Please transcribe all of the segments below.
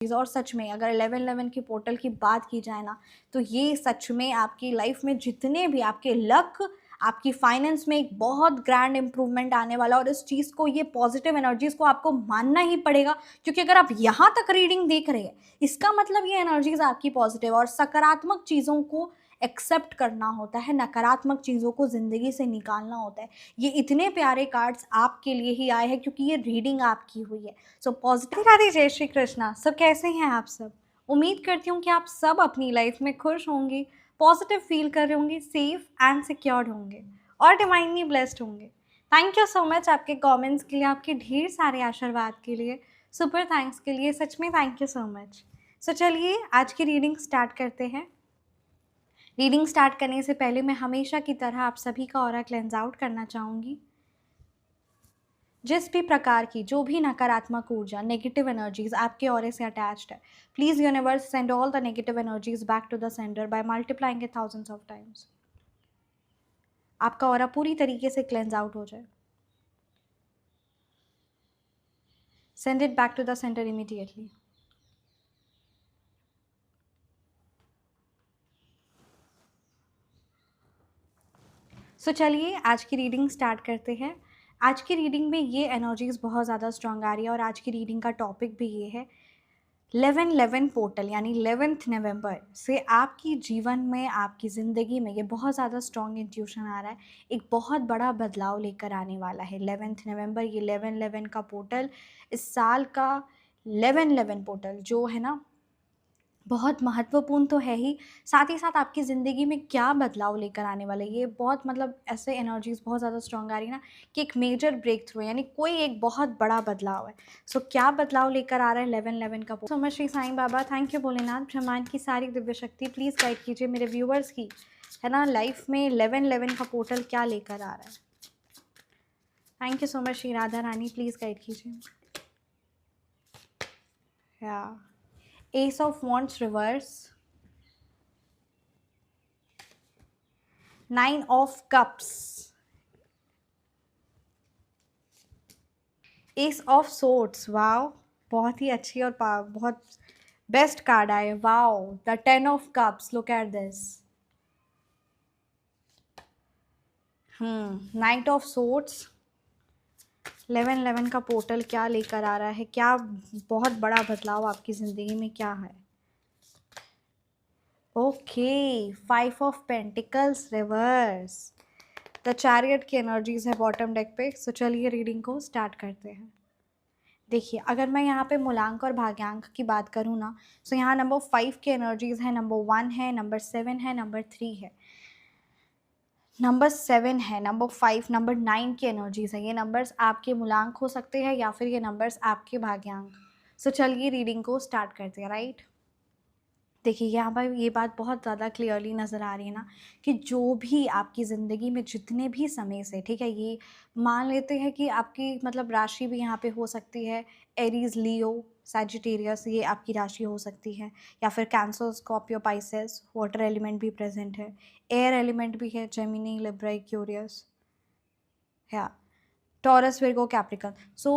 और सच में अगर 11-11 की पोर्टल की बात की जाए ना, तो ये सच में आपकी लाइफ में जितने भी आपके लक, आपकी फाइनेंस में एक बहुत ग्रैंड इंप्रूवमेंट आने वाला, और इस चीज़ को, ये पॉजिटिव एनर्जीज़ को आपको मानना ही पड़ेगा, क्योंकि अगर आप यहाँ तक रीडिंग देख रहे हैं, इसका मतलब ये एनर्जीज़ आपकी पॉजिटिव, और सकारात्मक चीज़ों को एक्सेप्ट करना होता है, नकारात्मक चीज़ों को ज़िंदगी से निकालना होता है। ये इतने प्यारे कार्ड्स आपके लिए ही आए हैं, क्योंकि ये रीडिंग आपकी हुई है। So positive. राधे जय श्री कृष्णा। सो कैसे हैं आप सब? उम्मीद करती हूँ कि आप सब अपनी लाइफ में खुश होंगे, पॉजिटिव फील कर रहे होंगे, सेफ एंड सिक्योर्ड होंगे और डिवाइनली ब्लेस्ड होंगे। थैंक यू सो मच आपके कमेंट्स के लिए, आपके ढेर सारे आशीर्वाद के लिए, सुपर थैंक्स के लिए, सच में थैंक यू सो मच। सो चलिए आज की रीडिंग स्टार्ट करते हैं। रीडिंग स्टार्ट करने से पहले मैं हमेशा की तरह आप सभी का ऑरा क्लेंस आउट करना चाहूँगी। जिस भी प्रकार की जो भी नकारात्मक ऊर्जा, नेगेटिव एनर्जीज आपके ऑरे से अटैच्ड है, please universe send all the negative energies back to the sender by multiplying it thousands of times. आपका ऑरा पूरी तरीके से क्लेंस आउट हो जाए। Send it back to the centre immediately. So चलिए आज की रीडिंग स्टार्ट करते हैं। आज की रीडिंग में ये एनर्जीज बहुत ज़्यादा स्ट्रांग आ रही है, और आज की रीडिंग का टॉपिक भी ये है 11-11 पोर्टल, यानी 11th नवंबर से आपकी जीवन में, आपकी ज़िंदगी में ये बहुत ज़्यादा स्ट्रॉन्ग इंट्यूशन आ रहा है, एक बहुत बड़ा बदलाव लेकर आने वाला है। 11th नवंबर, ये 11-11 का पोर्टल, इस साल का 11-11 पोर्टल जो है ना, बहुत महत्वपूर्ण तो है ही, साथ ही साथ आपकी ज़िंदगी में क्या बदलाव लेकर आने वाला है, ये बहुत मतलब ऐसे एनर्जीज़ बहुत ज़्यादा स्ट्रॉन्ग आ रही है ना, कि एक मेजर ब्रेक थ्रू है, यानी कोई एक बहुत बड़ा बदलाव है। सो क्या बदलाव लेकर आ रहा है 11-11 का? So much Shri Sai Baba, thank you Bholenath, ब्रह्मांड की सारी दिव्य शक्ति प्लीज़ गाइड कीजिए मेरे व्यूअर्स की, है ना, लाइफ में 11-11 का पोर्टल क्या लेकर आ रहा है। Thank you so much Shri Radha Rani, please guide कीजिए। या S of wands reverse, 9 of cups, S of swords, wow, बहुत ही अच्छी और बहुत बेस्ट कार्ड आए, wow, the 10 of cups, look at this, night of swords, 11-11 का पोर्टल क्या लेकर आ रहा है, क्या बहुत बड़ा बदलाव आपकी ज़िंदगी में क्या है। Okay, 5 of pentacles reverse, the chariot की एनर्जीज है बॉटम डेक पे। सो चलिए रीडिंग को स्टार्ट करते हैं। देखिए, अगर मैं यहाँ पे मूलांक और भाग्यांक की बात करूँ ना, सो यहाँ नंबर 5 की एनर्जीज है, नंबर 1 है, नंबर 7 है, नंबर 3 है, नंबर 7 है, नंबर 5, नंबर 9 की एनर्जीज है। ये नंबर्स आपके मूलांक हो सकते हैं या फिर ये नंबर्स आपके भाग्यांक। सो चलिए रीडिंग को स्टार्ट करते हैं। राइट, देखिए यहाँ पर ये बात बहुत ज़्यादा क्लियरली नज़र आ रही है ना, कि जो भी आपकी ज़िंदगी में जितने भी समय से, ठीक है, ये मान लेते हैं कि आपकी मतलब राशि भी यहाँ पे हो सकती है, एरीज, लियो, सैजिटेरियस, ये आपकी राशि हो सकती है, या फिर cancer, Scorpio, Pisces, water element भी प्रेजेंट है, एयर एलिमेंट भी है, जेमिनी, लिब्रा, एक्वेरियस, या टॉरस, विर्गो, कैप्रिकन। सो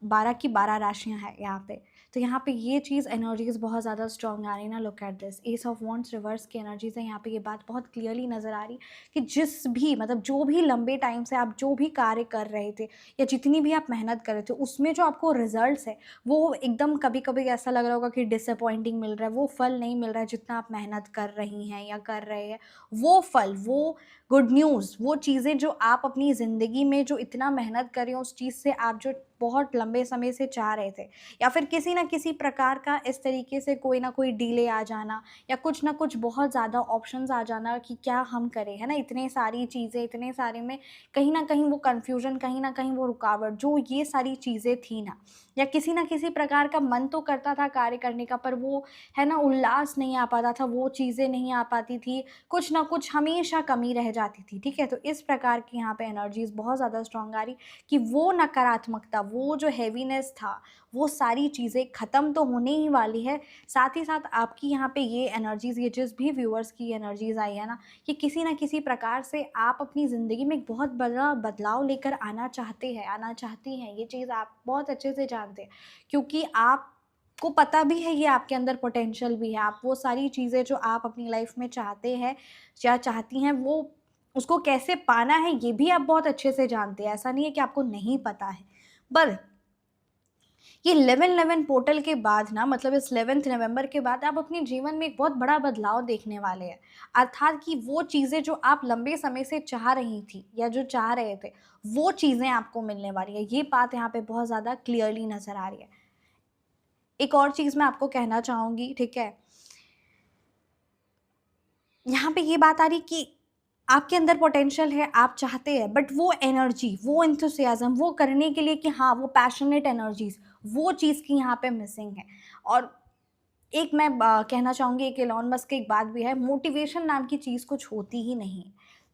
12 की 12 राशियां हैं यहाँ पे। तो यहाँ पे ये चीज़ एनर्जीज बहुत ज़्यादा स्ट्रॉन्ग आ रही है ना। Look at this, S of wands reverse की एनर्जीज है यहाँ पे। ये बात बहुत क्लियरली नज़र आ रही कि जिस भी मतलब जो भी लंबे टाइम से आप जो भी कार्य कर रहे थे, या जितनी भी आप मेहनत कर रहे थे, उसमें जो आपको रिजल्ट्स है वो एकदम कभी कभी ऐसा लग रहा होगा कि डिसअपॉइंटिंग मिल रहा है, वो फल नहीं मिल रहा है जितना आप मेहनत कर रही हैं या कर रहे हैं। वो फल, वो गुड न्यूज़, वो चीज़ें जो आप अपनी ज़िंदगी में जो इतना मेहनत कर रही हो, उस चीज़ से आप जो बहुत लंबे समय से चाह रहे थे, या फिर किसी ना किसी प्रकार का इस तरीके से कोई ना कोई डिले आ जाना, या कुछ ना कुछ बहुत ज़्यादा ऑप्शंस आ जाना कि क्या हम करें, है ना, इतने सारी चीज़ें, इतने सारे में कहीं ना कहीं वो कन्फ्यूजन, कहीं ना कहीं वो रुकावट, जो ये सारी चीज़ें थी ना, या किसी ना किसी प्रकार का मन तो करता था कार्य करने का, पर वो है ना उल्लास नहीं आ पाता था, वो चीज़ें नहीं आ पाती थी, कुछ ना कुछ हमेशा कमी रह जाती थी। ठीक है, तो इस प्रकार की यहाँ पे एनर्जीज बहुत ज़्यादा स्ट्रॉन्ग आ रही कि वो नकारात्मकता, वो जो हैवीनेस था, वो सारी चीज़ें ख़त्म तो होने ही वाली है। साथ ही साथ आपकी यहाँ पे ये एनर्जीज़, ये जिस भी व्यूअर्स की एनर्जीज़ आई है ना, कि किसी ना किसी प्रकार से आप अपनी ज़िंदगी में एक बहुत बड़ा बदलाव लेकर आना चाहते हैं, आना चाहती हैं। ये चीज़ आप बहुत अच्छे से जानते हैं, क्योंकि आप आपको पता भी है ये आपके अंदर पोटेंशियल भी है, आप वो सारी चीज़ें जो आप अपनी लाइफ में चाहते हैं या चाहती हैं वो उसको कैसे पाना है ये भी आप बहुत अच्छे से जानते हैं, ऐसा नहीं है कि आपको नहीं पता है। पर ये 11/11 पोर्टल के बाद ना, मतलब इस 11th नवंबर के बाद आप अपने जीवन में एक बहुत बड़ा बदलाव देखने वाले हैं। अर्थात कि वो चीज़ें जो आप लंबे समय से चाह रही थी या जो चाह रहे थे, वो चीज़ें आपको मिलने वाली है। ये बात यहाँ पे बहुत ज़्यादा क्लियरली नज़र आ रही है। एक और चीज़ मैं आपको कहना चाहूँगी, ठीक है? यहाँ पे ये बात आ रही कि आपके अंदर पोटेंशियल है, आप चाहते हैं, बट वो एनर्जी, वो एंथुसियाज़्म, वो करने के लिए कि हाँ, वो पैशनेट एनर्जीज़, वो चीज़ की यहाँ पे मिसिंग है। और एक मैं कहना चाहूँगी, एक एलोन मस्क की एक बात भी है, मोटिवेशन नाम की चीज़ कुछ होती ही नहीं।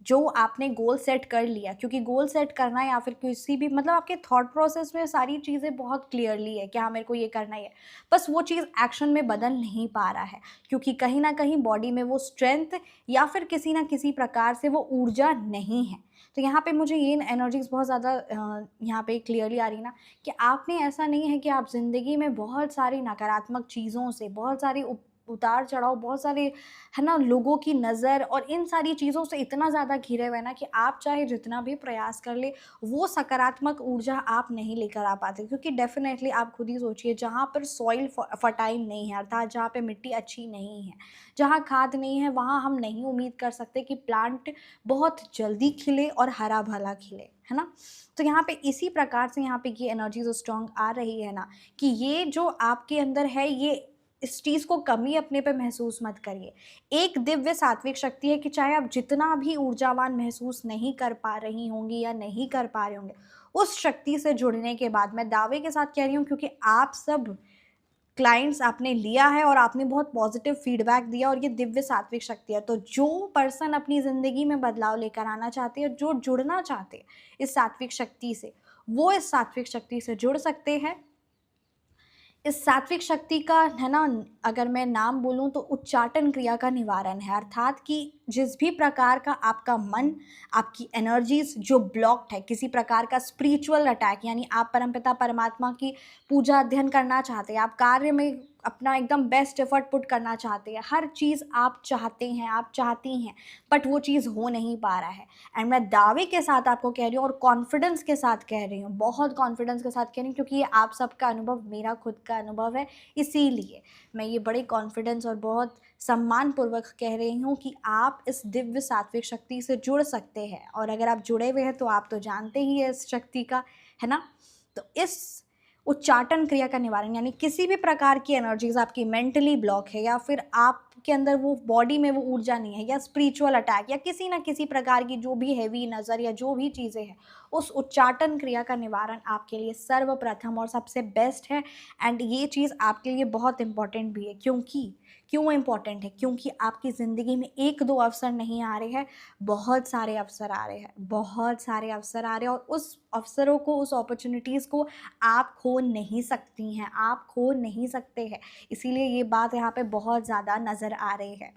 जो आपने गोल सेट कर लिया, क्योंकि गोल सेट करना या फिर किसी भी, मतलब आपके थॉट प्रोसेस में सारी चीज़ें बहुत क्लियरली है कि हाँ, मेरे को ये करना ही है। बस वो चीज़ एक्शन में बदल नहीं पा रहा है, क्योंकि कहीं न कहीं बॉडी में वो स्ट्रेंथ या फिर किसी न किसी प्रकार से वो ऊर्जा नहीं है। तो यहाँ पे मुझे ये एनर्जीज़ बहुत ज़्यादा यहाँ पे क्लियरली आ रही ना, कि आपने, ऐसा नहीं है कि आप ज़िंदगी में बहुत सारी नकारात्मक चीज़ों से, बहुत सारी उतार-चढ़ाव, बहुत सारे, है ना, लोगों की नज़र और इन सारी चीज़ों से इतना ज़्यादा घिरे हुए हैं ना कि आप चाहे जितना भी प्रयास कर लें, वो सकारात्मक ऊर्जा आप नहीं लेकर आ पाते। क्योंकि डेफ़िनेटली आप खुद ही सोचिए, जहाँ पर सॉइल फर्टाइल नहीं है, अर्थात जहाँ पे मिट्टी अच्छी नहीं है, जहाँ खाद नहीं है, वहाँ हम नहीं उम्मीद कर सकते कि प्लांट बहुत जल्दी खिले और हरा-भरा खिले, है ना? तो यहाँ पे इसी प्रकार से यहाँ पे ये एनर्जी जो स्ट्रॉन्ग आ रही है ना, कि ये जो आपके अंदर है, ये इस चीज़ को कमी अपने पे महसूस मत करिए। एक दिव्य सात्विक शक्ति है कि चाहे आप जितना भी ऊर्जावान महसूस नहीं कर पा रही होंगी या नहीं कर पा रहे होंगे, उस शक्ति से जुड़ने के बाद मैं दावे के साथ कह रही हूँ, क्योंकि आप सब क्लाइंट्स आपने लिया है और आपने बहुत पॉजिटिव फीडबैक दिया, और ये दिव्य सात्विक शक्ति है। तो जो पर्सन अपनी ज़िंदगी में बदलाव लेकर आना चाहते हैं, जो जुड़ना चाहते हैं इस सात्विक शक्ति से, वो इस सात्विक शक्ति से जुड़ सकते हैं। इस सात्विक शक्ति का, है ना, अगर मैं नाम बोलूँ तो उच्चाटन क्रिया का निवारण है। अर्थात कि जिस भी प्रकार का आपका मन, आपकी एनर्जीज जो ब्लॉक्ड है, किसी प्रकार का स्पिरिचुअल अटैक, यानी आप परमपिता परमात्मा की पूजा अध्ययन करना चाहते हैं, आप कार्य में अपना एकदम बेस्ट एफर्ट पुट करना चाहते हैं, हर चीज़ आप चाहते हैं, आप चाहती हैं, बट वो चीज़ हो नहीं पा रहा है। एंड मैं दावे के साथ आपको कह रही हूँ और कॉन्फिडेंस के साथ कह रही हूँ, बहुत कॉन्फिडेंस के साथ कह रही हूँ, क्योंकि ये आप सबका अनुभव मेरा खुद का अनुभव है। इसीलिए मैं ये बड़े कॉन्फिडेंस और बहुत सम्मानपूर्वक कह रही हूँ कि आप इस दिव्य सात्विक शक्ति से जुड़ सकते हैं। और अगर आप जुड़े हुए हैं तो आप तो जानते ही हैं इस शक्ति का, है ना? तो इस उच्चाटन क्रिया का निवारण, यानी किसी भी प्रकार की एनर्जीज आपकी मेंटली ब्लॉक है, या फिर आपके अंदर वो बॉडी में वो ऊर्जा नहीं है, या स्पिरिचुअल अटैक, या किसी ना किसी प्रकार की जो भी हैवी नज़र या जो भी चीज़ें हैं, उस उच्चाटन क्रिया का निवारण आपके लिए सर्वप्रथम और सबसे बेस्ट है। एंड ये चीज़ आपके लिए बहुत इंपॉर्टेंट भी है, क्योंकि क्यों इम्पॉर्टेंट है, क्योंकि आपकी ज़िंदगी में एक दो अवसर नहीं आ रहे हैं, बहुत सारे अवसर आ रहे हैं, बहुत सारे अवसर आ रहे हैं, और उस अवसरों को, उस अपॉर्चुनिटीज़ को आप खो नहीं सकती हैं, आप खो नहीं सकते हैं। इसीलिए ये बात यहाँ पे बहुत ज़्यादा नज़र आ रही है।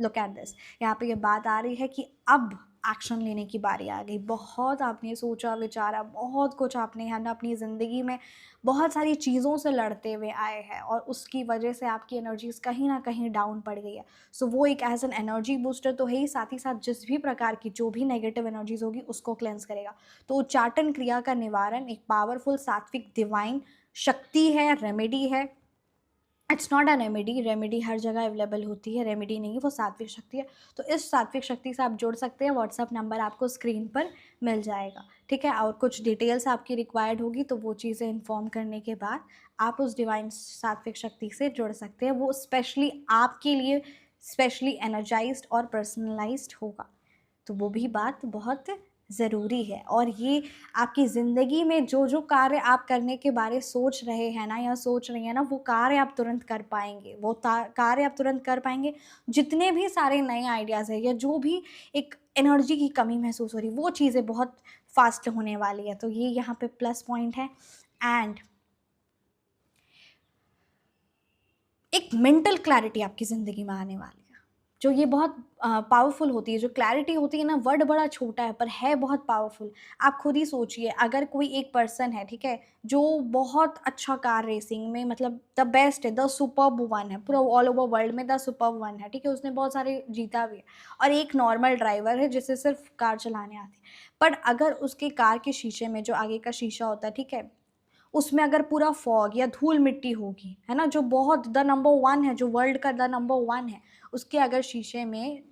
लुक एट दिस, यहाँ पे ये बात आ रही है कि अब एक्शन लेने की बारी आ गई। बहुत आपने सोचा विचारा, बहुत कुछ आपने, है ना, अपनी ज़िंदगी में बहुत सारी चीज़ों से लड़ते हुए आए हैं, और उसकी वजह से आपकी एनर्जीज़ कहीं ना कहीं डाउन पड़ गई है। सो वो एक एज एन एनर्जी बूस्टर तो है ही, साथ ही साथ जिस भी प्रकार की जो भी नेगेटिव एनर्जीज़ होगी उसको क्लेंस करेगा। तो उच्चाटन क्रिया का निवारण एक पावरफुल सात्विक डिवाइन शक्ति है, रेमेडी है। It's not a remedy, remedy हर जगह अवेलेबल होती है, रेमेडी नहीं, वो सात्विक शक्ति है। तो इस सात्विक शक्ति से आप जुड़ सकते हैं। व्हाट्सअप नंबर आपको स्क्रीन पर मिल जाएगा, ठीक है? और कुछ डिटेल्स आपकी रिक्वायर्ड होगी, तो वो चीज़ें इन्फॉर्म करने के बाद आप उस डिवाइन सात्विक शक्ति से जुड़ सकते हैं। वो स्पेशली आपके लिए स्पेशली एनर्जाइज्ड और पर्सनलाइज्ड होगा। तो वो भी बात बहुत ज़रूरी है। और ये आपकी ज़िंदगी में जो जो कार्य आप करने के बारे सोच रहे हैं ना, या सोच रही हैं ना, वो कार्य आप तुरंत कर पाएंगे, वो कार्य आप तुरंत कर पाएंगे। जितने भी सारे नए आइडियाज़ है, या जो भी एक एनर्जी की कमी महसूस हो रही, वो चीज़ें बहुत फास्ट होने वाली है। तो ये यहाँ पे प्लस पॉइंट है। एंड एक मेंटल क्लैरिटी आपकी ज़िंदगी में आने वाली है। जो ये बहुत पावरफुल होती है, जो क्लैरिटी होती है ना, वर्ड बड़ा छोटा है पर है बहुत पावरफुल। आप खुद ही सोचिए, अगर कोई एक पर्सन है, ठीक है, जो बहुत अच्छा कार रेसिंग में मतलब द बेस्ट है, द सुपर्ब वन है, पूरा ऑल ओवर वर्ल्ड में द सुपर्ब वन है, ठीक है, उसने बहुत सारे जीता भी है, और एक नॉर्मल ड्राइवर है जिसे सिर्फ कार चलाने आती है। पर अगर उसके कार के शीशे में जो आगे का शीशा होता है, ठीक है, उसमें अगर पूरा फॉग या धूल मिट्टी होगी, है ना, जो बहुत द नंबर वन है, जो वर्ल्ड का द नंबर वन है, उसके अगर शीशे में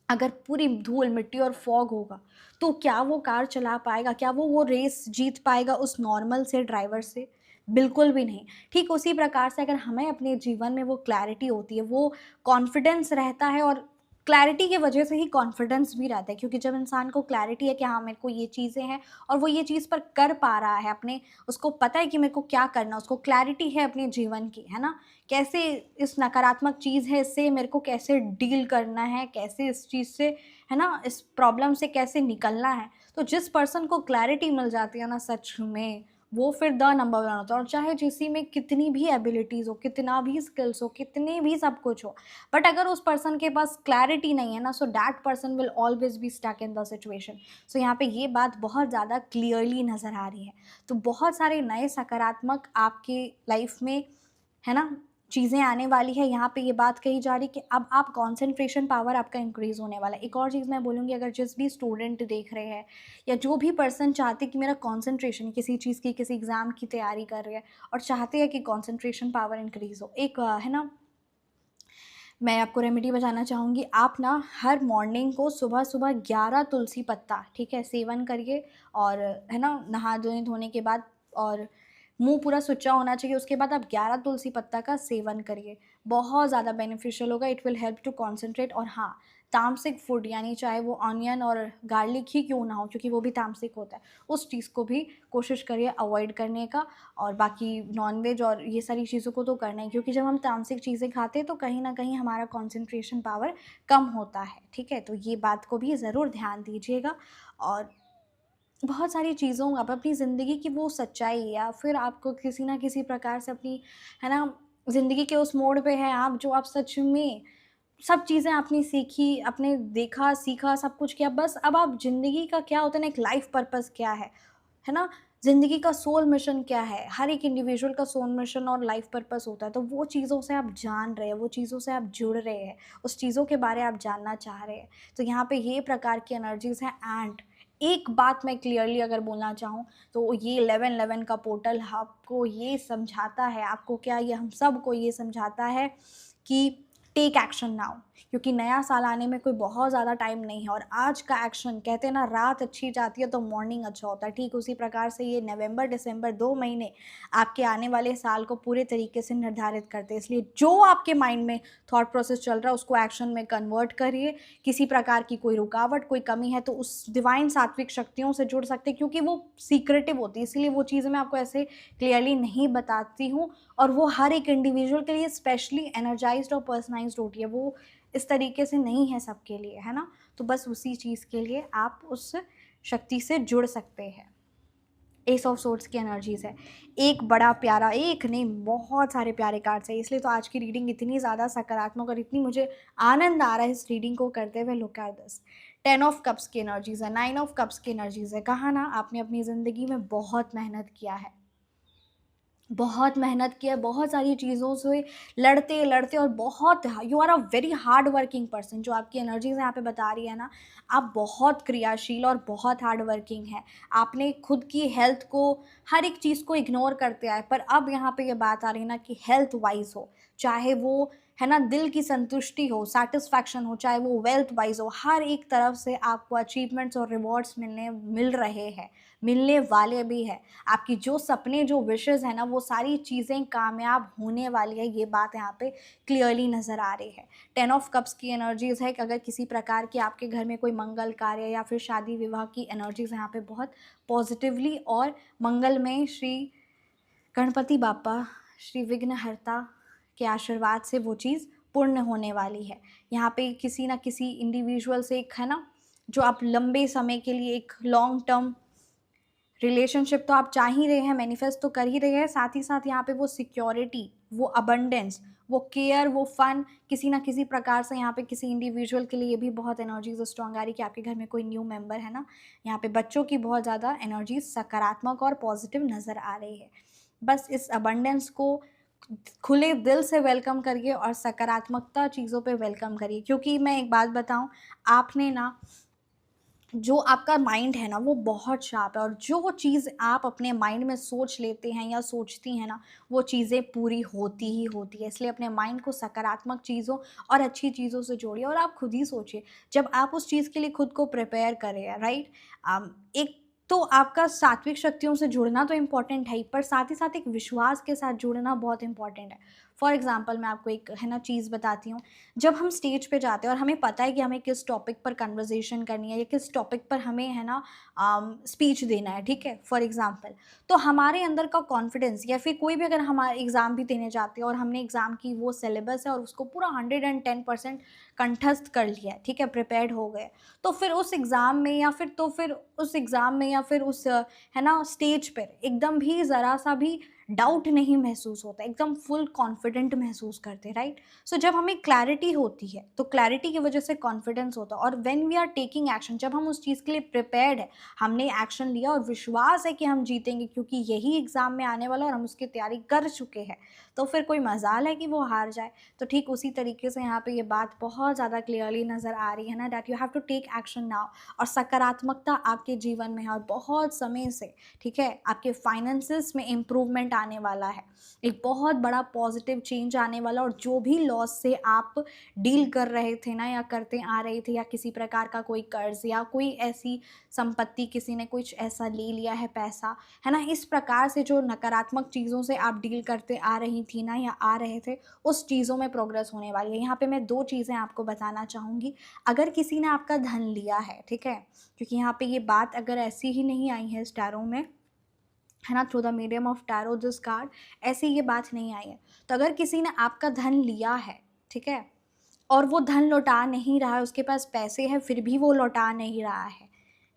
अगर पूरी धूल मिट्टी और फॉग होगा, तो क्या वो कार चला पाएगा? क्या वो रेस जीत पाएगा उस नॉर्मल से ड्राइवर से? बिल्कुल भी नहीं। ठीक उसी प्रकार से अगर हमें अपने जीवन में वो क्लैरिटी होती है, वो कॉन्फिडेंस रहता है, और क्लैरिटी की वजह से ही कॉन्फिडेंस भी रहता है, क्योंकि जब इंसान को क्लैरिटी है कि हाँ, मेरे को ये चीज़ें हैं और वो ये चीज़ पर कर पा रहा है, अपने उसको पता है कि मेरे को क्या करना है, उसको क्लैरिटी है अपने जीवन की, है ना? कैसे इस नकारात्मक चीज़ है, इससे मेरे को कैसे डील करना है, कैसे इस चीज़ से, है ना, इस प्रॉब्लम से कैसे निकलना है। तो जिस पर्सन को क्लैरिटी मिल जाती है ना, सच में वो फिर द नंबर वन होता है, और चाहे किसी में कितनी भी एबिलिटीज़ हो, कितना भी स्किल्स हो, कितने भी सब कुछ हो, बट अगर उस पर्सन के पास क्लैरिटी नहीं है ना, so that person will always be stuck in the situation. So यहाँ पे ये बात बहुत ज़्यादा क्लियरली नज़र आ रही है। तो बहुत सारे नए सकारात्मक आपकी लाइफ में, है ना, चीज़ें आने वाली है। यहाँ पे ये बात कही जा रही कि अब आप कंसंट्रेशन पावर आपका इंक्रीज़ होने वाला है। एक और चीज़ मैं बोलूँगी, अगर जिस भी स्टूडेंट देख रहे हैं या जो भी पर्सन चाहते कि मेरा कंसंट्रेशन किसी चीज़ की, किसी एग्ज़ाम की तैयारी कर रहे हैं और चाहते हैं कि कंसंट्रेशन पावर इंक्रीज़ हो, एक है ना, मैं आपको रेमेडी बताना चाहूँगी। आप ना हर मॉर्निंग को सुबह-सुबह 11 तुलसी पत्ता, ठीक है, सेवन करिए, और है ना, नहा धोने के बाद, और मुँह पूरा सुच्चा होना चाहिए, उसके बाद आप 11 तुलसी पत्ता का सेवन करिए। बहुत ज़्यादा बेनिफिशियल होगा, it will help to concentrate. और हाँ, तामसिक फूड, यानी चाहे वो ऑनियन और गार्लिक ही क्यों ना हो, क्योंकि वो भी तामसिक होता है, उस चीज़ को भी कोशिश करिए अवॉइड करने का। और बाकी नॉन-वेज और ये सारी चीज़ों को तो करना ही, क्योंकि जब हम तामसिक चीज़ें खाते हैं तो कहीं न कहीं हमारा कंसंट्रेशन पावर कम होता है, ठीक है? तो ये बात को भी ज़रूर ध्यान दीजिएगा। और बहुत सारी चीज़ों, आप अपनी ज़िंदगी की वो सच्चाई, या फिर आपको किसी न किसी प्रकार से अपनी, है ना, ज़िंदगी के उस मोड़ पे हैं आप, जो आप सच में सब चीज़ें आपने सीखी, आपने देखा, सीखा, सब कुछ किया, बस अब आप ज़िंदगी का क्या होता है ना, एक लाइफ़ पर्पस क्या है ना? ज़िंदगी का सोल मिशन क्या है? हर एक इंडिविजुअल का सोल मिशन और लाइफ़ पर्पस होता है, तो वो चीज़ों से आप जान रहे हैं, वो चीज़ों से आप जुड़ रहे हैं, उस चीज़ों के बारे आप जानना चाह रहे हैं। तो यहाँ पे ये प्रकार की एनर्जीज़ हैं। एंड एक बात मैं क्लियरली अगर बोलना चाहूँ, तो ये 11-11 का पोर्टल आपको ये समझाता है, आपको क्या, ये हम सबको ये समझाता है कि टेक एक्शन नाउ, क्योंकि नया साल आने में कोई बहुत ज़्यादा टाइम नहीं है, और आज का एक्शन, कहते हैं ना, रात अच्छी जाती है तो मॉर्निंग अच्छा होता है, ठीक उसी प्रकार से ये नवंबर दिसंबर 2 महीने आपके आने वाले साल को पूरे तरीके से निर्धारित करते हैं। इसलिए जो आपके माइंड में थॉट प्रोसेस चल रहा है उसको एक्शन में कन्वर्ट करिए। किसी प्रकार की कोई रुकावट, कोई कमी है तो उस डिवाइन सात्विक शक्तियों से जुड़ सकते हैं, क्योंकि वो सीक्रेटिव होती है, इसलिए वो चीज़ें मैं आपको ऐसे क्लियरली नहीं बताती हूँ, और वो हर एक इंडिविजुअल के लिए स्पेशली एनर्जाइज्ड और पर्सनलाइज्ड होती है, वो इस तरीके से नहीं है सबके लिए, है ना? तो बस उसी चीज़ के लिए आप उस शक्ति से जुड़ सकते हैं। एस ऑफ सोर्ड्स की एनर्जीज़ है। एक बड़ा प्यारा, एक नहीं बहुत सारे प्यारे कार्ड्स हैं, इसलिए तो आज की रीडिंग इतनी ज़्यादा सकारात्मक और इतनी मुझे आनंद आ रहा है इस रीडिंग को करते हुए। Look at this, 10 of cups की एनर्जीज़ है, 9 ऑफ कप्स की एनर्जीज़ है। कहा ना, आपने अपनी ज़िंदगी में बहुत मेहनत किया है। बहुत मेहनत की है, बहुत सारी चीज़ों से लड़ते-लड़ते, और बहुत you are a very hard working person, जो आपकी एनर्जीज़ यहाँ पे बता रही है ना, आप बहुत क्रियाशील और बहुत हार्ड वर्किंग हैं। आपने खुद की हेल्थ को, हर एक चीज़ को इग्नोर करते आए, पर अब यहाँ पे ये बात आ रही है ना कि हेल्थ वाइज़ हो, चाहे वो, है ना, दिल की संतुष्टि हो, सैटिस्फैक्शन हो, चाहे वो वेल्थ वाइज़ हो, हर एक तरफ से आपको अचीवमेंट्स और रिवॉर्ड्स मिल रहे हैं, मिलने वाले भी हैं। आपकी जो सपने, जो विशेज़ हैं ना, वो सारी चीज़ें कामयाब होने वाली है, ये बात यहाँ पे क्लियरली नज़र आ रही है। 10 ऑफ कप्स की एनर्जीज़ है कि अगर किसी प्रकार की आपके घर में कोई मंगल कार्य या फिर शादी विवाह की एनर्जीज़ यहाँ पे बहुत पॉजिटिवली और मंगलमय, श्री गणपति बाप्पा, श्री विघ्नहर्ता के आशीर्वाद से वो चीज़ पूर्ण होने वाली है। यहाँ पे किसी न किसी इंडिविजुअल से एक, है ना, जो आप लंबे समय के लिए एक लॉन्ग टर्म रिलेशनशिप तो आप चाह ही रहे हैं, मैनिफेस्ट तो कर ही रहे हैं, साथ ही साथ यहाँ पे वो सिक्योरिटी, वो अबंडेंस, वो केयर, वो फन, किसी ना किसी प्रकार से यहाँ पे किसी इंडिविजुअल के लिए भी बहुत एनर्जीज स्ट्रॉन्ग आ रही कि आपके घर में कोई न्यू मेंबर है ना, यहाँ पे बच्चों की बहुत ज़्यादा एनर्जी सकारात्मक और पॉजिटिव नज़र आ रही है। बस इस अबंडेंस को खुले दिल से वेलकम करिए और सकारात्मकता चीज़ों पे वेलकम करिए, क्योंकि मैं एक बात बताऊँ, आपने ना जो आपका माइंड है ना वो बहुत शार्प है, और जो चीज़ आप अपने माइंड में सोच लेते हैं या सोचती हैं ना, वो चीज़ें पूरी होती ही होती है। इसलिए अपने माइंड को सकारात्मक चीज़ों और अच्छी चीज़ों से जोड़िए, और आप खुद ही सोचिए, जब आप उस चीज़ के लिए खुद को प्रिपेयर करें, राइट। एक तो आपका सात्विक शक्तियों से जुड़ना तो इम्पॉर्टेंट है ही, पर साथ ही साथ एक विश्वास के साथ जुड़ना बहुत इंपॉर्टेंट है। फॉर एग्जाम्पल मैं आपको एक है ना चीज़ बताती हूँ। जब हम स्टेज पे जाते हैं और हमें पता है कि हमें किस टॉपिक पर कन्वर्सेशन करनी है या किस टॉपिक पर हमें है ना स्पीच देना है, ठीक है, फॉर एग्जांपल, तो हमारे अंदर का कॉन्फिडेंस, या फिर कोई भी अगर हमारे एग्ज़ाम भी देने जाते हैं और हमने एग्ज़ाम की वो सिलेबस है और उसको पूरा 110% कंठस्थ कर लिया है, ठीक है, प्रिपेयर्ड हो गए, तो फिर उस एग्ज़ाम में या फिर उस है ना स्टेज पर एकदम भी ज़रा सा भी डाउट नहीं महसूस होता, एकदम फुल कॉन्फिडेंट महसूस करते, राइट। सो जब हमें क्लैरिटी होती है तो क्लैरिटी की वजह से कॉन्फिडेंस होता है, और when we are taking action, जब हम उस चीज़ के लिए प्रिपेयर्ड है, हमने एक्शन लिया और विश्वास है कि हम जीतेंगे क्योंकि यही एग्ज़ाम में आने वाला और हम उसकी तैयारी कर चुके हैं, तो फिर कोई मजाल है कि वो हार जाए। तो ठीक उसी तरीके से यहाँ पे ये बात बहुत ज़्यादा क्लियरली नज़र आ रही है ना, that you have to take action now, और सकारात्मकता आपके जीवन में है और बहुत समय से, ठीक है, आपके फाइनेंसिस में इम्प्रूवमेंट आने वाला है, एक बहुत बड़ा पॉजिटिव चेंज आने वाला, और जो भी लॉस से आप डील कर रहे थे ना या करते आ रहे थे, या किसी प्रकार का कोई कर्ज या कोई ऐसी संपत्ति किसी ने कुछ ऐसा ले लिया है पैसा, है ना, इस प्रकार से जो नकारात्मक चीज़ों से आप डील करते आ रही थी ना या आ रहे थे, उस चीज़ों में प्रोग्रेस होने वाली है। यहाँ पे मैं 2 चीज़ें आपको बताना चाहूँगी। अगर किसी ने आपका धन लिया है, ठीक है, क्योंकि यहाँ पे ये बात अगर ऐसी ही नहीं आई है इस टैरो में, है ना, through the medium of tarot this card, ऐसी ये बात नहीं आई है। तो अगर किसी ने आपका धन लिया है, ठीक है, और वो धन लौटा नहीं रहा है, उसके पास पैसे हैं फिर भी वो लौटा नहीं रहा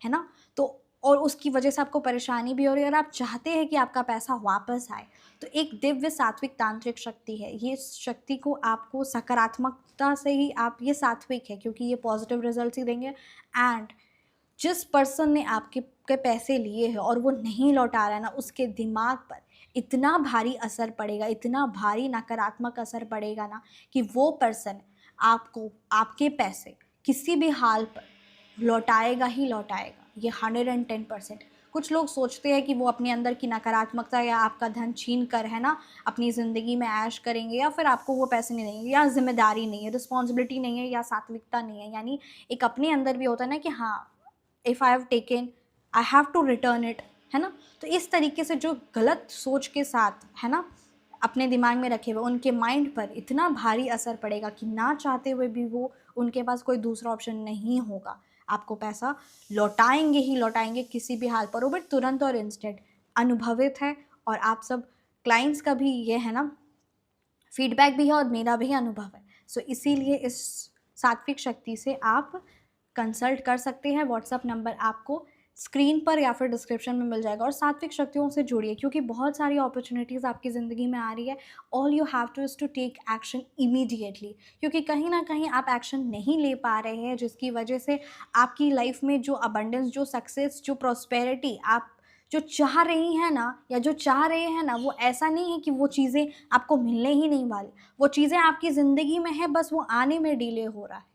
है ना, तो और उसकी वजह से आपको परेशानी भी हो रही है और आप चाहते हैं कि आपका पैसा वापस आए, तो एक दिव्य सात्विक तांत्रिक शक्ति है, ये शक्ति को आपको सकारात्मकता से ही, आप ये सात्विक है क्योंकि ये पॉजिटिव रिजल्ट ही देंगे, एंड जिस पर्सन ने आपके के पैसे लिए हैं और वो नहीं लौटा रहा है ना, उसके दिमाग पर इतना भारी असर पड़ेगा, इतना भारी नकारात्मक असर पड़ेगा ना, कि वो पर्सन आपको आपके पैसे किसी भी हाल पर लौटाएगा ही लौटाएगा, ये 110%। कुछ लोग सोचते हैं कि वो अपने अंदर की नकारात्मकता या आपका धन छीन कर, है ना, अपनी ज़िंदगी में ऐश करेंगे, या फिर आपको वो पैसे नहीं देंगे, या जिम्मेदारी नहीं है, रिस्पॉन्सिबिलिटी नहीं है, या सात्विकता नहीं है, यानी एक अपने अंदर भी होता है ना कि हाँ, if I have taken, I have to return it, है ना। तो इस तरीके से जो गलत सोच के साथ, है ना, अपने दिमाग में रखे हुए, उनके माइंड पर इतना भारी असर पड़ेगा कि ना चाहते हुए भी वो, उनके पास कोई दूसरा ऑप्शन नहीं होगा, आपको पैसा लौटाएंगे ही लौटाएंगे किसी भी हाल पर, वो भी तुरंत और इंस्टेंट। अनुभवित है, और आप सब क्लाइंट्स का भी ये है ना फीडबैक भी है, और मेरा भी अनुभव है। सो इसीलिए इस सात्विक शक्ति से आप कंसल्ट कर सकते हैं। व्हाट्सअप नंबर आपको स्क्रीन पर या फिर डिस्क्रिप्शन में मिल जाएगा, और सात्विक शक्तियों से जुड़िए क्योंकि बहुत सारी अपॉर्चुनिटीज़ आपकी ज़िंदगी में आ रही है। All you have to is to take action immediately, क्योंकि कहीं ना कहीं आप एक्शन नहीं ले पा रहे हैं, जिसकी वजह से आपकी लाइफ में जो अबंडेंस, जो सक्सेस, जो प्रॉस्पेरिटी आप जो चाह रही हैं ना, या जो चाह रहे हैं ना, वो ऐसा नहीं है कि वो चीज़ें आपको मिलने ही नहीं वाली, वो चीज़ें आपकी ज़िंदगी में है, बस वो आने में डिले हो रहा है,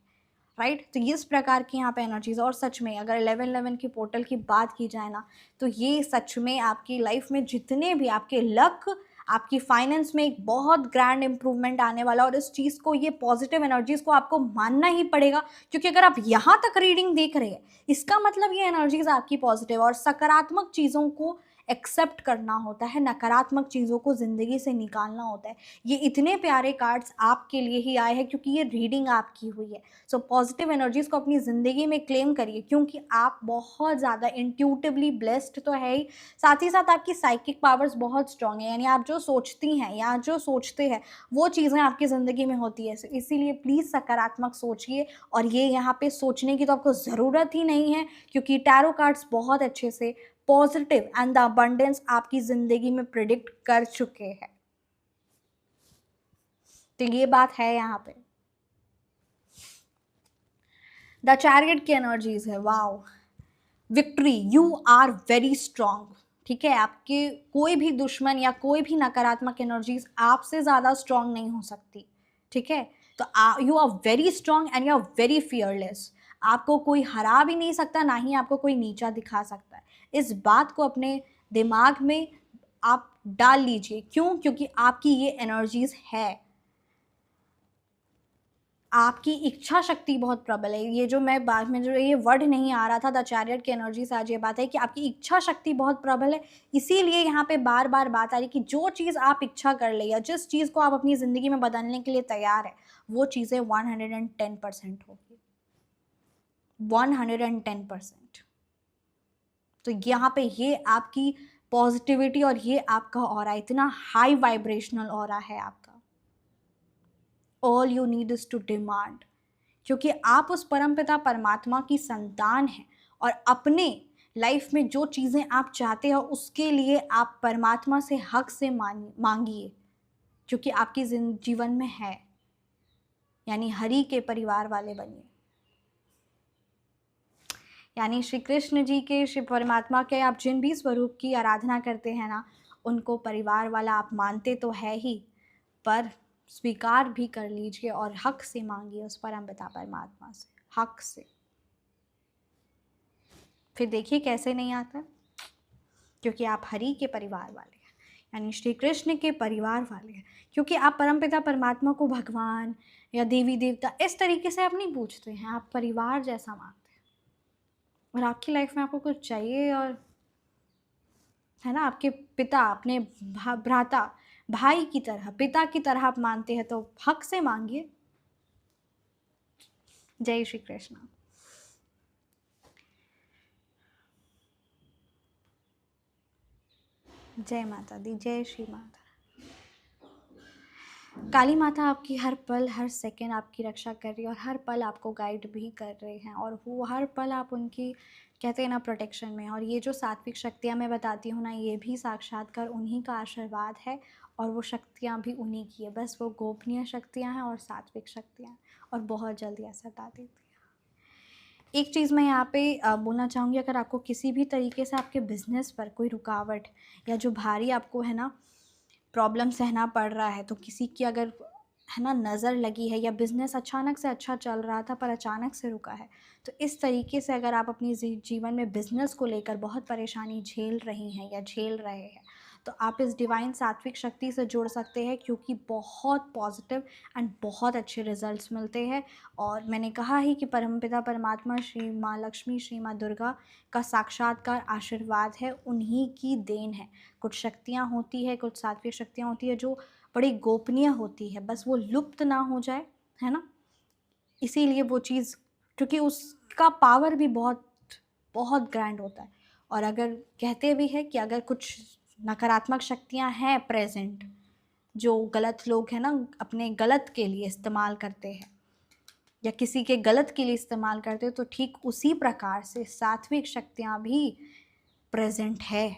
राइट। तो इस प्रकार की यहाँ पे एनर्जीज, और सच में अगर 1111 की पोर्टल की बात की जाए ना, तो ये सच में आपकी लाइफ में जितने भी आपके लक, आपकी फाइनेंस में एक बहुत ग्रैंड इंप्रूवमेंट आने वाला, और इस चीज़ को, ये पॉजिटिव एनर्जीज को आपको मानना ही पड़ेगा, क्योंकि अगर आप यहाँ तक रीडिंग देख रहे हैं, इसका मतलब ये एनर्जीज आपकी पॉजिटिव, और सकारात्मक चीज़ों को एक्सेप्ट करना होता है, नकारात्मक चीज़ों को ज़िंदगी से निकालना होता है। ये इतने प्यारे कार्ड्स आपके लिए ही आए हैं क्योंकि ये रीडिंग आपकी हुई है। सो पॉजिटिव एनर्जीज़ को अपनी ज़िंदगी में क्लेम करिए, क्योंकि आप बहुत ज़्यादा इंट्यूटिवली ब्लेस्ड तो है ही, साथ ही साथ आपकी साइकिक पावर्स बहुत स्ट्रॉन्ग है, यानी आप जो सोचती हैं या जो सोचते हैं वो चीज़ें आपकी ज़िंदगी में होती है। इसीलिए प्लीज़ सकारात्मक सोचिए, और ये यहाँ पे सोचने की तो आपको ज़रूरत ही नहीं है, क्योंकि टैरो कार्ड्स बहुत अच्छे से पॉजिटिव एंड द अबंडेंस आपकी ज़िंदगी में प्रिडिक्ट कर चुके हैं। तो ये बात है यहाँ पे। द चैरियट की एनर्जीज है, wow, victory, you are very strong. ठीक है, आपके कोई भी दुश्मन या कोई भी नकारात्मक एनर्जीज आपसे ज़्यादा स्ट्रांग नहीं हो सकती। ठीक है, तो you are very strong and you are very fearless. आपको कोई हरा भी नहीं सकता, ना ही आपको कोई नीचा दिखा सकता है। इस बात को अपने दिमाग में आप डाल लीजिए। क्यों? क्योंकि आपकी ये एनर्जीज है। आपकी इच्छा शक्ति बहुत प्रबल है। ये जो मैं बाद में जो ये वर्ड नहीं आ रहा था द चैरियट की एनर्जी से, आज ये बात है कि आपकी इच्छा शक्ति बहुत प्रबल है। इसीलिए यहाँ पे बार बार बात आ रही कि जो चीज़ आप इच्छा कर ले या जिस चीज़ को आप अपनी ज़िंदगी में बदलने के लिए तैयार है, वो चीज़ें 110% होगी, 110%। तो यहाँ पे ये आपकी पॉजिटिविटी और ये आपका ऑरा, इतना हाई वाइब्रेशनल ऑरा है आपका। All you need is to demand, क्योंकि आप उस परमपिता परमात्मा की संतान हैं और अपने लाइफ में जो चीज़ें आप चाहते हो उसके लिए आप परमात्मा से हक से मांगिए, क्योंकि आपकी जीवन में है। यानी हरि के परिवार वाले बनिए। यानी श्री कृष्ण जी के, श्री परमात्मा के आप जिन भी स्वरूप की आराधना करते हैं ना, उनको परिवार वाला आप मानते तो है ही, पर स्वीकार भी कर लीजिए और हक से मांगिए उस परमपिता परमात्मा से, हक से। फिर देखिए कैसे नहीं आता, क्योंकि आप हरि के परिवार वाले हैं, यानी श्री कृष्ण के परिवार वाले हैं। क्योंकि आप परमपिता परमात्मा को भगवान या देवी देवता इस तरीके से आप नहीं पूछते हैं, आप परिवार जैसा मानते हैं। और आपकी लाइफ में आपको कुछ चाहिए और है ना, आपके पिता, अपने भ्राता, भाई की तरह, पिता की तरह आप मानते हैं, तो हक से मांगिए। जय श्री कृष्ण। जय माता दी, जय श्री माता। काली माता आपकी हर पल हर सेकंड आपकी रक्षा कर रही है और हर पल आपको गाइड भी कर रहे हैं, और वो हर पल आप उनकी, कहते हैं ना, प्रोटेक्शन में। और ये जो सात्विक शक्तियाँ मैं बताती हूँ ना, ये भी साक्षात्कार उन्हीं का आशीर्वाद है, और वो शक्तियाँ भी उन्हीं की है। बस वो गोपनीय शक्तियाँ हैं और सात्विक शक्तियाँ, और बहुत जल्दी असर डाल देती है। एक चीज़ मैं यहाँ पे बोलना चाहूँगी, अगर आपको किसी भी तरीके से आपके बिजनेस पर कोई रुकावट या जो भारी आपको है ना प्रॉब्लम सहना पड़ रहा है, तो किसी की अगर है ना नज़र लगी है, या बिज़नेस अचानक से अच्छा चल रहा था पर अचानक से रुका है, तो इस तरीके से अगर आप अपनी जीवन में बिज़नेस को लेकर बहुत परेशानी झेल रही हैं या झेल रहे हैं, तो आप इस डिवाइन सात्विक शक्ति से जुड़ सकते हैं, क्योंकि बहुत पॉजिटिव एंड बहुत अच्छे रिजल्ट्स मिलते हैं। और मैंने कहा ही कि परमपिता परमात्मा, श्री माँ लक्ष्मी, श्री माँ दुर्गा का साक्षात्कार आशीर्वाद है, उन्हीं की देन है। कुछ शक्तियाँ होती है, कुछ सात्विक शक्तियाँ होती है जो बड़ी गोपनीय होती है, बस वो लुप्त ना हो जाए, है ना, इसीलिए वो चीज़, क्योंकि उसका पावर भी बहुत बहुत ग्रैंड होता है। और अगर कहते भी है कि अगर कुछ नकारात्मक शक्तियाँ हैं प्रेजेंट, जो गलत लोग हैं ना अपने गलत के लिए इस्तेमाल करते हैं या किसी के गलत के लिए इस्तेमाल करते हैं, तो ठीक उसी प्रकार से सात्विक शक्तियाँ भी प्रेजेंट है।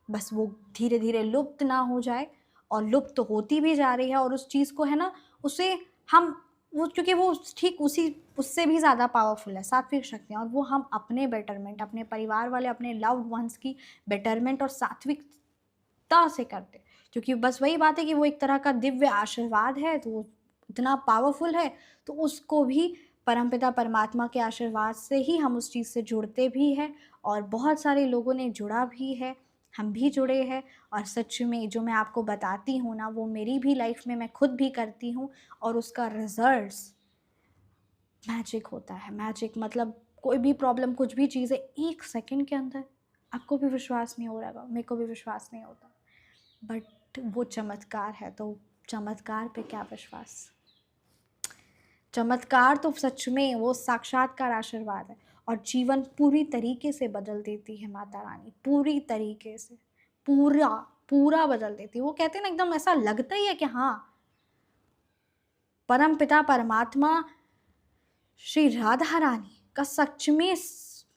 बस वो धीरे धीरे लुप्त ना हो जाए, और लुप्त तो होती भी जा रही है, और उस चीज़ को है ना, उसे हम वो, क्योंकि वो ठीक उसी उससे भी ज़्यादा पावरफुल है सात्विक शक्तियाँ, और वो हम अपने बेटरमेंट, अपने परिवार वाले, अपने लव्ड वंस की बेटरमेंट और सात्विकता से करते, क्योंकि बस वही बात है कि वो एक तरह का दिव्य आशीर्वाद है, तो वो इतना पावरफुल है, तो उसको भी परमपिता परमात्मा के आशीर्वाद से ही हम उस चीज़ से जुड़ते भी हैं, और बहुत सारे लोगों ने जुड़ा भी है, हम भी जुड़े हैं। और सच में जो मैं आपको बताती हूँ ना, वो मेरी भी लाइफ में मैं खुद भी करती हूँ, और उसका रिजल्ट्स मैजिक होता है। मैजिक मतलब कोई भी प्रॉब्लम, कुछ भी चीज़ है, 1 सेकंड के अंदर, आपको भी विश्वास नहीं हो रहा, मेरे को भी विश्वास नहीं होता, बट वो चमत्कार है, तो चमत्कार पे क्या विश्वास। चमत्कार तो सच में वो साक्षात्कार आशीर्वाद है, और जीवन पूरी तरीके से बदल देती है माता रानी, पूरी तरीके से, पूरा पूरा बदल देती है। वो कहते हैं ना, एकदम ऐसा लगता ही है कि हाँ, परम पिता परमात्मा श्री राधा रानी का सच में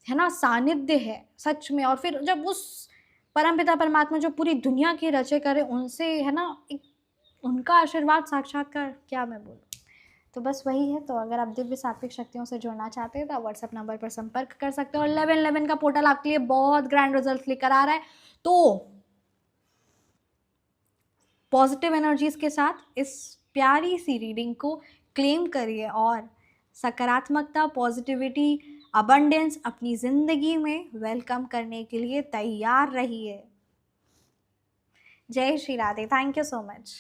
है ना सानिध्य है, सच में। और फिर जब उस परमपिता परमात्मा जो पूरी दुनिया की रचे करे, उनसे है ना एक उनका आशीर्वाद साक्षात्कार क्या मैं बोलूँ। तो बस वही है। तो अगर आप दिव्य सात्विक शक्तियों से जुड़ना चाहते हैं तो आप व्हाट्सएप नंबर पर संपर्क कर सकते हो। और 11/11 का पोर्टल आपके लिए बहुत ग्रैंड रिजल्ट लेकर आ रहा है। तो पॉजिटिव एनर्जीज के साथ इस प्यारी सी रीडिंग को क्लेम करिए और सकारात्मकता, पॉजिटिविटी, अबंडेंस अपनी ज़िंदगी में वेलकम करने के लिए तैयार रहिए। जय Shri Radhe. Thank you so much.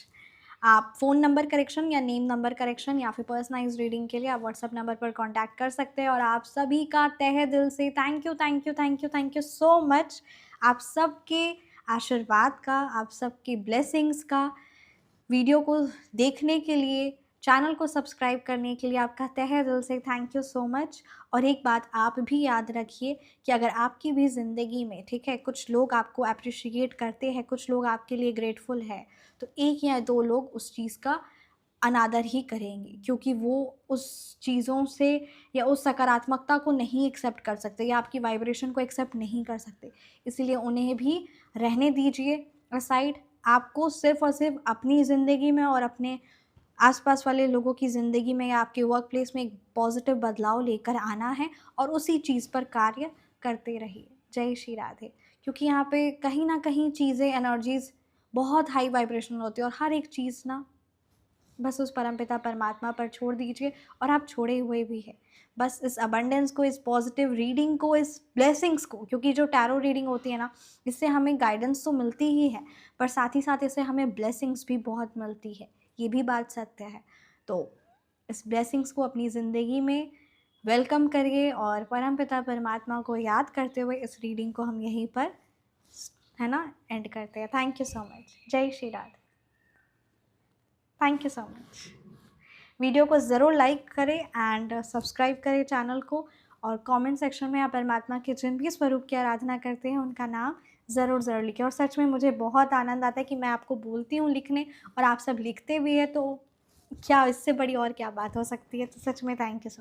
आप फ़ोन नंबर करेक्शन या नेम नंबर करेक्शन या फिर पर्सनलाइज रीडिंग के लिए आप व्हाट्सएप नंबर पर कांटेक्ट कर सकते हैं। और आप सभी का तहे दिल से thank you, thank you, thank you, thank you so much. आप सबके आशीर्वाद का, आप सबकी ब्लेसिंग्स का, वीडियो को देखने के लिए, चैनल को सब्सक्राइब करने के लिए आपका तहे दिल से थैंक यू सो मच। और एक बात आप भी याद रखिए कि अगर आपकी भी ज़िंदगी में, ठीक है, कुछ लोग आपको अप्रिशिएट करते हैं, कुछ लोग आपके लिए ग्रेटफुल है, तो 1 या 2 लोग उस चीज़ का अनादर ही करेंगे, क्योंकि वो उस चीज़ों से या उस सकारात्मकता को नहीं एक्सेप्ट कर सकते या आपकी वाइब्रेशन को एक्सेप्ट नहीं कर सकते। इसीलिए उन्हें भी रहने दीजिए असाइड। आपको सिर्फ़ और सिर्फ अपनी ज़िंदगी में और अपने आसपास वाले लोगों की ज़िंदगी में या आपके वर्क प्लेस में एक पॉजिटिव बदलाव लेकर आना है और उसी चीज़ पर कार्य करते रहिए। जय श्री राधे। क्योंकि यहाँ पे कहीं ना कहीं चीज़ें, एनर्जीज़ बहुत हाई वाइब्रेशनल होती है और हर एक चीज़ ना बस उस परमपिता परमात्मा पर छोड़ दीजिए। और आप छोड़े हुए भी हैं। बस इस अबंडेंस को, इस पॉजिटिव रीडिंग को, इस ब्लेसिंग्स को, क्योंकि जो टैरो रीडिंग होती है ना, इससे हमें गाइडेंस तो मिलती ही है, पर साथ ही साथ इससे हमें ब्लेसिंग्स भी बहुत मिलती है। ये भी बात सत्य है। तो इस ब्लेसिंग्स को अपनी ज़िंदगी में वेलकम करिए और परमपिता परमात्मा को याद करते हुए इस रीडिंग को हम यहीं पर, है ना, एंड करते हैं। Thank you so much. जय Shri Radhe. Thank you so much. Video को ज़रूर लाइक करें एंड सब्सक्राइब करें चैनल को। और कमेंट सेक्शन में आप परमात्मा के जिन भी स्वरूप की आराधना करते हैं उनका नाम ज़रूर लिखें। और सच में मुझे बहुत आनंद आता है कि मैं आपको बोलती हूँ लिखने और आप सब लिखते भी हैं। तो क्या इससे बड़ी और क्या बात हो सकती है। तो सच में थैंक यू सो मच।